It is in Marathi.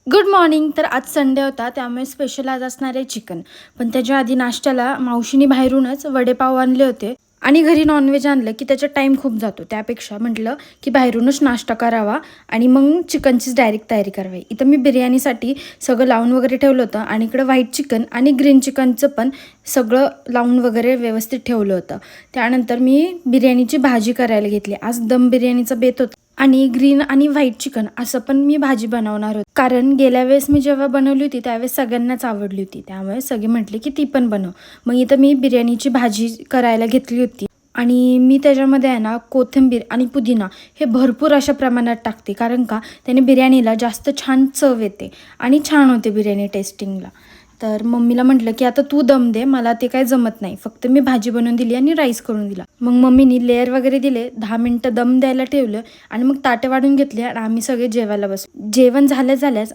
Good morning. तर आज संडे होता त्यामुळे स्पेशल आज असणार आहे चिकन. पण त्याच्या आधी नाश्त्याला मावशीने बाहेरूनच वडेपाव आणले होते आणि घरी नॉनव्हेज आणलं की त्याचा टाईम खूप जातो. त्यापेक्षा म्हटलं की बाहेरूनच नाश्ता करावा आणि मग चिकनचीच डायरेक्ट तयारी करावी. इथं मी बिर्याणीसाठी सगळं लावून वगैरे ठेवलं होतं आणि इकडं व्हाईट चिकन आणि ग्रीन चिकनचं पण सगळं लावून वगैरे व्यवस्थित ठेवलं होतं. त्यानंतर मी बिर्याणीची भाजी करायला घेतली. आज दम बिर्याणीचा बेत होता आणि ग्रीन आणि व्हाईट चिकन असं पण मी भाजी बनवणार होते. कारण गेल्या वेळेस मी जेव्हा बनवली होती त्यावेळेस सगळ्यांनाच आवडली होती, त्यामुळे सगळे म्हटले की ती पण बनव. मग इथं मी बिर्याणीची भाजी करायला घेतली होती आणि मी त्याच्यामध्ये आहे ना कोथिंबीर आणि पुदिना हे भरपूर अशा प्रमाणात टाकते, कारण का त्याने बिर्याणीला जास्त छान चव येते आणि छान होते बिर्याणी टेस्टिंगला. तर मम्मीला म्हटलं की आता तू दम दे, मला ते काय जमत नाही, फक्त मी भाजी बनवून दिली आणि राईस करून दिला. मग मम्मीनी लेअर वगैरे दिले, 10 मिनटं दम द्यायला ठेवलं आणि मग ताटे वाढून घेतले आणि आम्ही सगळे जेवायला बसलो. जेवण झाल्याच आम्ही